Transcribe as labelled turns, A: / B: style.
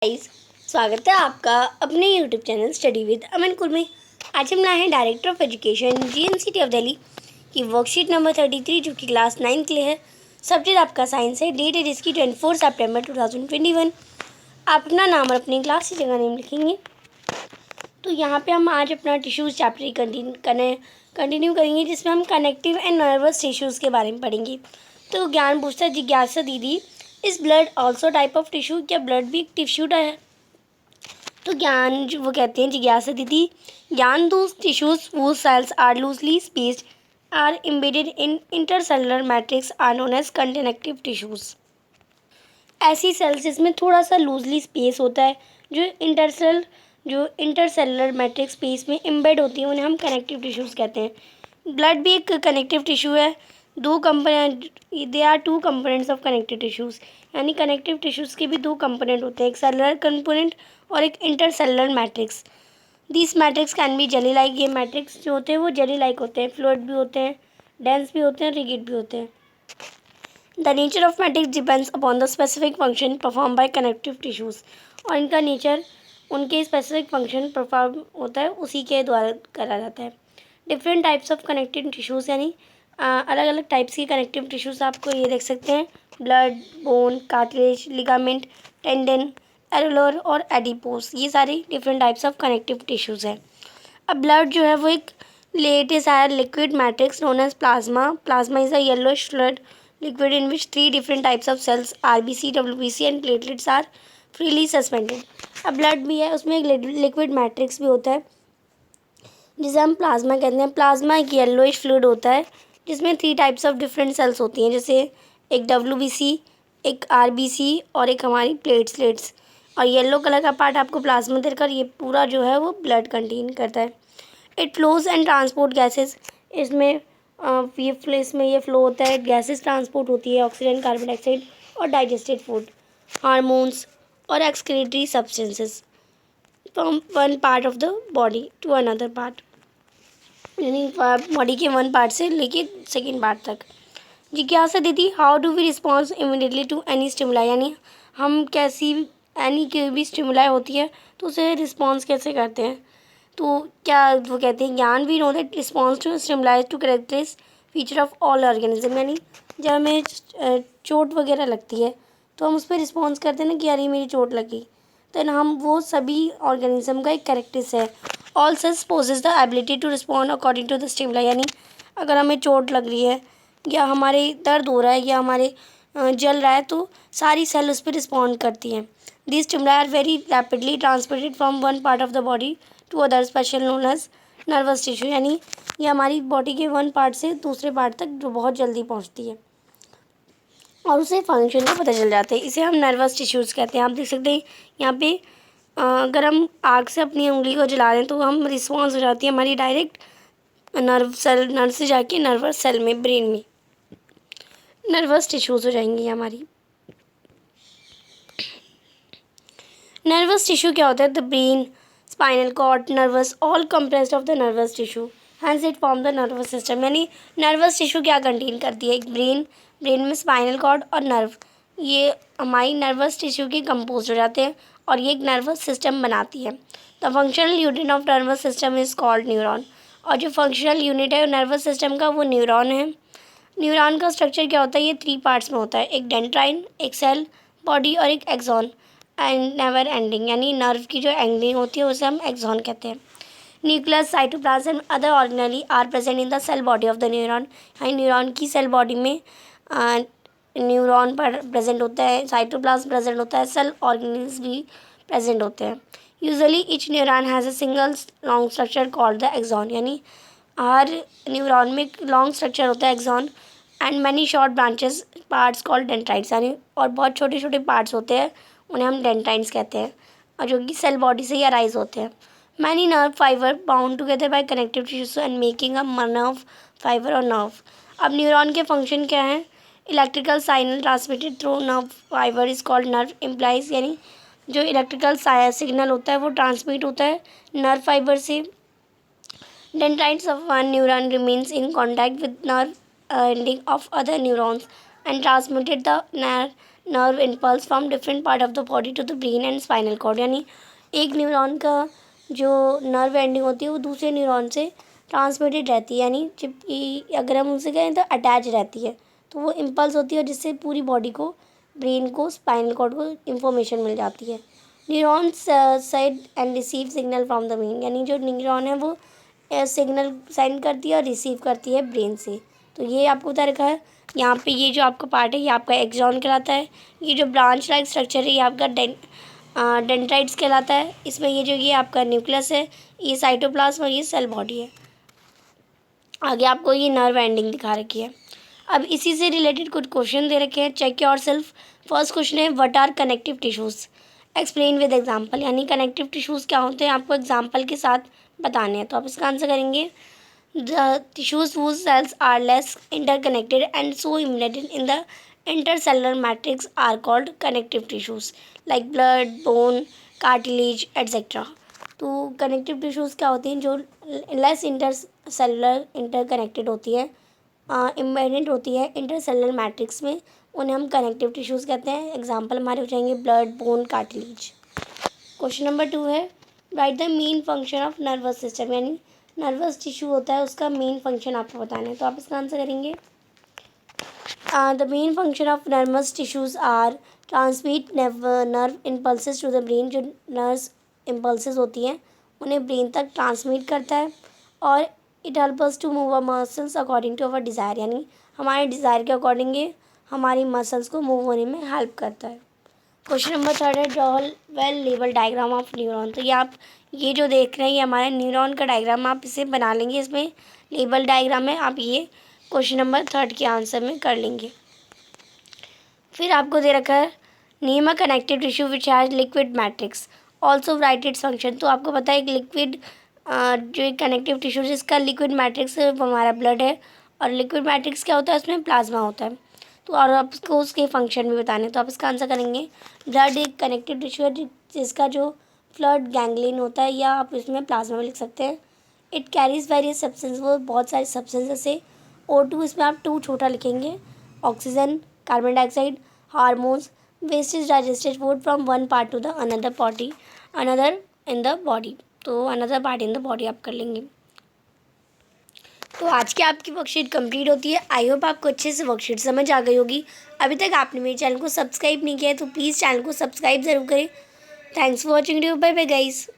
A: Guys, स्वागत है आपका अपने यूट्यूब चैनल स्टडी विद अमन कुल में। आज हम लाए हैं director of education GNCT of Delhi की वर्कशीट नंबर 33 जो कि क्लास 9 के लिए है। सब्जेक्ट आपका साइंस है। डेट है जिसकी 24 सितंबर 2021। आप अपना नाम और अपनी क्लास की जगह नेम लिखेंगे। तो यहाँ पे हम आज अपना टिश्यूज़ चैप्टर कंटिन्यू करेंगे, जिसमें हम कनेक्टिव एंड नर्वस टिश्यूज़ के बारे में पढ़ेंगे। तो ज्ञान पूछता है, जिज्ञासा दीदी, इस blood also type of tissue? क्या ब्लड भी एक टिश्यू है? तो ज्ञान जो वो कहते हैं, जिज्ञासा दीदी, ज्ञान those tissues whose cells are loosely spaced are embedded in intercellular matrix are known as connective tissues। ऐसी सेल्स जिसमें थोड़ा सा लूजली स्पेस होता है, जो इंटरसेलुलर मैट्रिक्स स्पेस में एम्बेड होती है, उन्हें हम कनेक्टिव टिश्यूज़ कहते हैं। ब्लड भी एक कनेक्टिव टिश्यू है। They are two components of connective tissues, यानी कनेक्टिव टिश्यूज़ के भी दो कंपोनेंट होते हैं, एक सेलुलर कंपोनेंट और एक intercellular matrix. This matrix can be jelly like. ये मैट्रिक्स जो होते हैं वो जेली लाइक होते हैं, फ्लूइड भी होते हैं, डेंस भी होते हैं, रिगिड भी होते हैं। The nature of matrix depends upon the specific function perform by connective tissues. और इनका नेचर उनके स्पेसिफिक फंक्शन परफॉर्म होता है उसी के द्वारा करा जाता है। Different types of connective tissues, यानी अलग अलग टाइप्स की कनेक्टिव टिश्यूज़ आपको ये देख सकते हैं, blood, bone, cartilage, ligament, tendon, areolar और एडिपोस। ये सारी different types of connective tissues हैं। अब ब्लड जो है वो एक लेटेस्ट आया liquid matrix known as plasma. Plasma is a yellowish fluid liquid in which three different types of cells RBC, WBC and platelets are freely suspended। अब blood भी है, उसमें एक लिक्विड मैट्रिक्स भी होता है जिसे हम प्लाज्मा कहते हैं। प्लाज्मा एक येलोइश फ्लूइड होता है जिसमें three types of different cells होती हैं, जैसे एक WBC, एक RBC और एक हमारी प्लेटलेट्स। और येलो कलर का पार्ट आपको प्लाज्मा देकर ये पूरा जो है वो ब्लड कंटेन करता है। It flows and transport gases. इसमें ये फ्लो होता है, गैसेस ट्रांसपोर्ट होती है, ऑक्सीजन, कार्बन डाइऑक्साइड और डाइजेस्टेड फूड, हार्मोन्स और excretory substances from one part of the body to another part, यानी बॉडी के वन पार्ट से लेके सेकेंड पार्ट तक। जिज्ञासा दीदी, how do we response immediately to any stimuli? यानी हम कैसी एनी की भी स्टिमुलाई होती है तो उसे रिस्पॉन्स कैसे करते हैं? तो क्या वो कहते हैं, ज्ञान we know that response to stimuli to characterise feature of all organism. यानी जब हमें चोट वगैरह लगती है तो हम उस पर रिस्पॉन्स करते हैं ना कि यार ये मेरी चोट लगी, तो हम वो सभी ऑर्गेनिज्म का एक कैरेक्टरिस है। All cells possess the ability to respond according to the stimuli. यानी अगर हमें चोट लग रही है या हमारे दर्द हो रहा है या हमारे जल रहा है तो सारी सेल उस पर रिस्पॉन्ड करती हैं। This stimuli are very rapidly transmitted from one part of the body to other special known as nervous tissue. यानी ये हमारी बॉडी के वन पार्ट से दूसरे पार्ट तक जो बहुत जल्दी पहुंचती है और उसे फंक्शन का पता चल जाता है। इसे हम नर्वस टिश्यूज़ कहते हैं। आप देख सकते हैं यहाँ पे अगर हम आग से अपनी उंगली को जला रहे हैं तो हम रिस्पॉन्स हो जाती है हमारी डायरेक्ट नर्व से जाके नर्वस सेल में, ब्रेन में नर्वस टिश्यूज़ हो जाएंगी हमारी। नर्वस टिश्यू क्या होता है? The brain, spinal cord, nerves, all compressed of the nervous tissue, hence it form the nervous system. यानी नर्वस टिश्यू क्या कंटेन करती है? एक ब्रेन में स्पाइनल कॉर्ड और नर्व, ये हमारी नर्वस टिश्यू के कंपोज हो जाते हैं और ये एक नर्वस सिस्टम बनाती है। The functional unit of nervous system is called neuron. और जो फंक्शनल यूनिट है नर्वस सिस्टम का वो न्यूरॉन है। न्यूरॉन का स्ट्रक्चर क्या होता है? ये थ्री पार्ट्स में होता है, एक डेंड्राइन, एक सेल बॉडी और एक एक्सॉन एंड नेवर एंडिंग। यानी नर्व की जो एंडिंग होती है उसे हम एक्सॉन कहते हैं। Nucleus, cytoplasm and other organelle are present in the cell body of the neuron. यानी न्यूरॉन की सेल बॉडी में न्यूरॉन पर प्रेजेंट होता है, साइटोप्लाज्म प्रेजेंट होता है, सेल ऑर्गेनेल्स भी प्रेजेंट होते हैं। Usually each neuron has a single long structure called the axon. यानी हर न्यूरॉन में एक लॉन्ग स्ट्रक्चर होता है axon and many short branches parts called dendrites. यानी और बहुत छोटे छोटे पार्ट्स होते हैं, उन्हें हम डेंड्राइट्स कहते हैं, और जो कि सेल बॉडी से ही अराइज होते हैं। Many nerve fibre bound together by connective tissues and making a nerve fibre और नर्व। अब न्यूरॉन के फंक्शन क्या हैं? Electrical signal transmitted through nerve fibre is called nerve impulse. यानी जो इलेक्ट्रिकल सिग्नल होता है वो ट्रांसमिट होता है नर्व फाइबर से। Dendrites of one neuron remains in contact with nerve ending of other neurons and transmitted the nerve impulse from different part of the body to the brain and spinal cord, यानी एक neuron का जो nerve ending होती है वो दूसरे neuron से transmitted रहती है, यानी जबकि अगर हम उनसे कहें तो अटैच रहती है। तो वो इम्पल्स होती है जिससे पूरी बॉडी को, ब्रेन को, स्पाइनल कॉर्ड को इंफॉर्मेशन मिल जाती है। Neurons send and receive signal from the brain, यानी जो न्यूरॉन है वो सिग्नल सेंड करती है और रिसीव करती है ब्रेन से। तो ये आपको बता रखा है। यहाँ पे ये जो आपका पार्ट है ये आपका एक्सॉन कहलाता है। ये जो ब्रांच लाइक स्ट्रक्चर है ये आपका डेंड्राइट्स कहलाता है। इसमें ये आपका न्यूक्लियस है, ये साइटोप्लाज्म और ये सेल बॉडी है। आगे आपको ये नर्व एंडिंग दिखा रखी है। अब इसी से रिलेटेड कुछ क्वेश्चन दे रखे हैं, check yourself. First question है what are connective tissues, explain with example, यानी कनेक्टिव टिश्यूज़ क्या होते हैं आपको एग्जांपल के साथ बताने हैं। तो आप इसका आंसर करेंगे the tissues whose cells are less interconnected and so embedded in the intercellular matrix are called connective tissues like blood, bone, cartilage, etc. तो कनेक्टिव टिश्यूज़ क्या होती हैं जो लेस इंटरसेलुलर इंटरकनेक्टेड होती है, एम्बेडेड होती है इंटरसेलुलर मैट्रिक्स में, उन्हें हम कनेक्टिव टिश्यूज़ कहते हैं। एग्जांपल हमारे हो जाएंगे blood, bone, cartilage. Question number 2 है right the main function of nervous system, यानी नर्वस टिश्यू होता है उसका मेन फंक्शन आपको बताना है। तो आप इसका आंसर करेंगे the main function of nervous tissues are transmit nerve impulses to the brain, जो नर्व्स इम्पल्सेस होती हैं उन्हें ब्रेन तक ट्रांसमिट करता है। और it help us to move our muscles according to our desire, यानी हमारे डिज़ायर के अकॉर्डिंग ये हमारी मसल्स को मूव होने में हेल्प करता है। क्वेश्चन नंबर 3 है draw well label diagram of neuron. तो ये आप ये जो देख रहे हैं ये हमारे न्यूरॉन का डायग्राम, आप इसे बना लेंगे, इसमें लेबल डायग्राम है, आप ये क्वेश्चन नंबर 3 के आंसर में कर लेंगे। फिर आपको दे रखा है name a connective tissue which has liquid matrix also right its function. तो आपको पता है एक लिक्विड जो एक कनेक्टिव टिश्यू जिसका लिक्विड मैट्रिक्स हमारा ब्लड है, और लिक्विड मैट्रिक्स क्या होता है उसमें प्लाज्मा होता है। तो और आपको उसके फंक्शन भी बताने, तो आप इसका आंसर करेंगे ब्लड एक कनेक्टिव टिश्यू है जिसका जो फ्लड गैंग्लिन होता है, या आप इसमें प्लाज्मा भी लिख सकते हैं। इट कैरीज वेरियस सब्सटेंस, वो बहुत सारे सब्सटेंसेस है। O2 इसमें आप 2 छोटा लिखेंगे, oxygen, carbon dioxide, hormones, waste is digested food from one part to the another in the body. तो another part in the body आप कर लेंगे। तो आज की आपकी वर्कशीट कंप्लीट होती है। आई होप आपको अच्छे से वर्कशीट समझ आ गई होगी। अभी तक आपने मेरे चैनल को सब्सक्राइब नहीं किया है तो प्लीज़ चैनल को सब्सक्राइब ज़रूर करें। Thanks for watching video, bye bye guys.